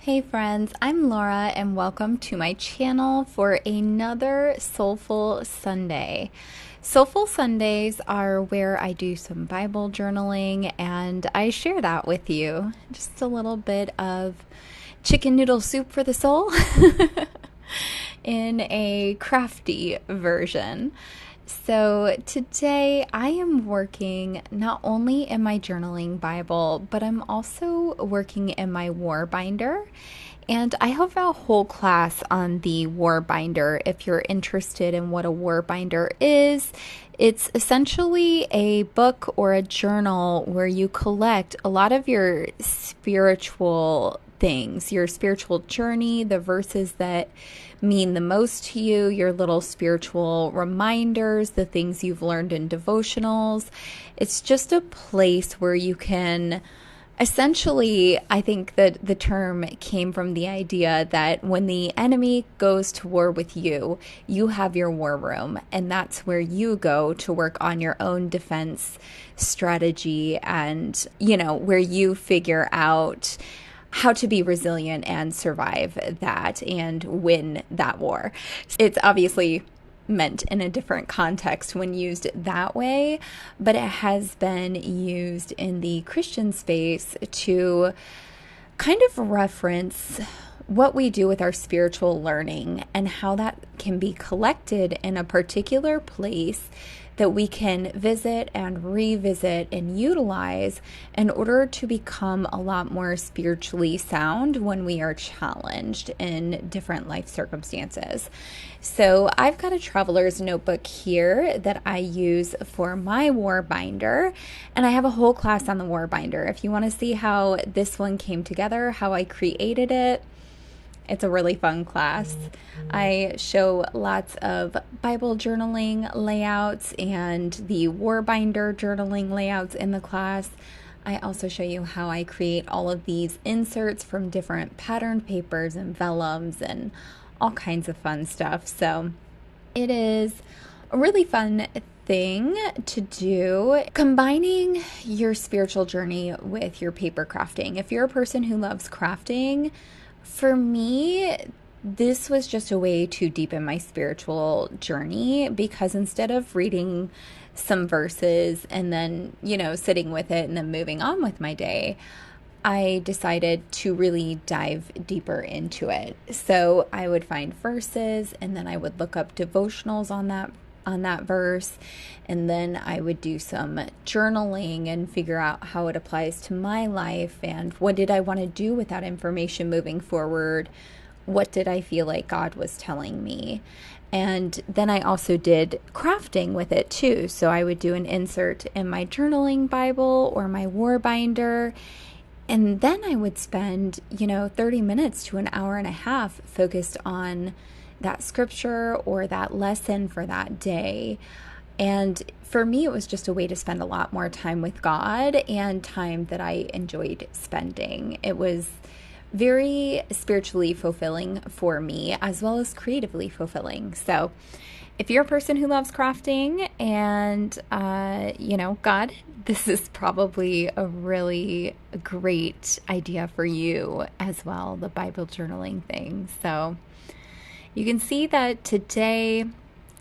Hey friends, I'm Laura and welcome to my channel for another Soulful Sunday. Soulful Sundays are where I do some Bible journaling and I share that with you. Just a little bit of chicken noodle soup for the soul in a crafty version. So today I am working not only in my journaling Bible, but I'm also working in my war binder. And I have a whole class on the war binder if you're interested in what a war binder is. It's essentially a book or a journal where you collect a lot of your spiritual things, your spiritual journey, the verses that mean the most to you, your little spiritual reminders, the things you've learned in devotionals. It's just a place where you can essentially, I think that the term came from the idea that when the enemy goes to war with you, you have your war room, and that's where you go to work on your own defense strategy and, where you figure out how to be resilient and survive that and win that war. It's obviously meant in a different context when used that way, but it has been used in the Christian space to kind of reference what we do with our spiritual learning and how that can be collected in a particular place that we can visit and revisit and utilize in order to become a lot more spiritually sound when we are challenged in different life circumstances. So I've got a traveler's notebook here that I use for my war binder, and I have a whole class on the war binder. If you want to see how this one came together, how I created it, it's a really fun class. I show lots of Bible journaling layouts and the war binder journaling layouts in the class. I also show you how I create all of these inserts from different patterned papers and vellums and all kinds of fun stuff. So it is a really fun thing to do, combining your spiritual journey with your paper crafting. If you're a person who loves crafting, for me, this was just a way to deepen my spiritual journey, because instead of reading some verses and then, sitting with it and then moving on with my day, I decided to really dive deeper into it. So I would find verses and then I would look up devotionals on that verse, and then I would do some journaling and figure out how it applies to my life and what did I want to do with that information moving forward. What did I feel like God was telling me? And then I also did crafting with it too. So I would do an insert in my journaling Bible or my war binder, and then I would spend 30 minutes to an hour and a half focused on that scripture or that lesson for that day. And for me, it was just a way to spend a lot more time with God and time that I enjoyed spending. It was very spiritually fulfilling for me, as well as creatively fulfilling. So if you're a person who loves crafting and, God, this is probably a really great idea for you as well, the Bible journaling thing. So you can see that today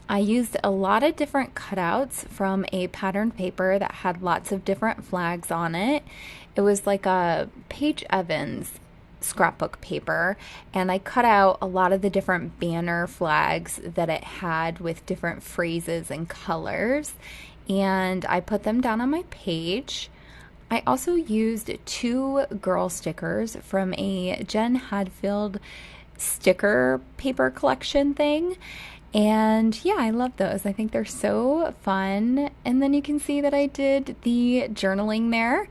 I used a lot of different cutouts from a patterned paper that had lots of different flags on it. It was like a Paige Evans scrapbook paper, and I cut out a lot of the different banner flags that it had with different phrases and colors, and I put them down on my page. I also used 2 girl stickers from a Jen Hadfield sticker paper collection thing. And yeah, I love those. I think they're so fun. And then you can see that I did the journaling there.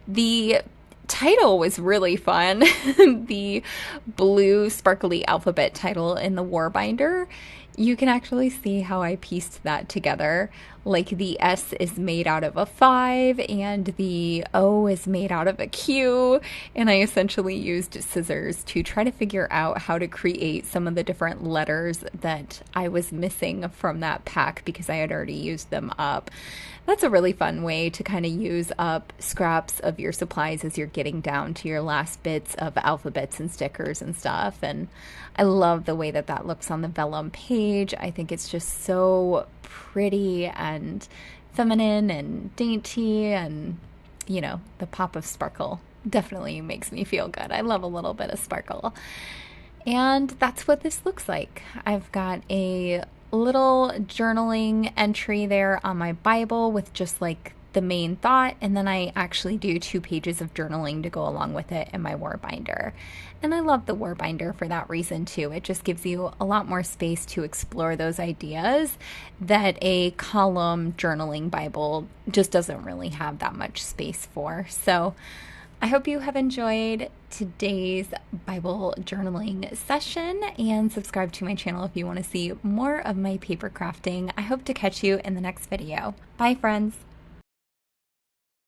The title was really fun. The blue sparkly alphabet title in the war binder. You can actually see how I pieced that together. Like the S is made out of a 5 and the O is made out of a Q. And I essentially used scissors to try to figure out how to create some of the different letters that I was missing from that pack because I had already used them up. That's a really fun way to kind of use up scraps of your supplies as you're getting down to your last bits of alphabets and stickers and stuff. And I love the way that that looks on the vellum page. I think it's just so pretty and feminine and dainty, and the pop of sparkle definitely makes me feel good. I love a little bit of sparkle. And that's what this looks like. I've got a little journaling entry there on my Bible with just like the main thought, and then I actually do 2 pages of journaling to go along with it in my war binder. And I love the war binder for that reason too. It just gives you a lot more space to explore those ideas that a column journaling Bible just doesn't really have that much space for. So I hope you have enjoyed today's Bible journaling session, and subscribe to my channel if you want to see more of my paper crafting. I hope to catch you in the next video. Bye, friends.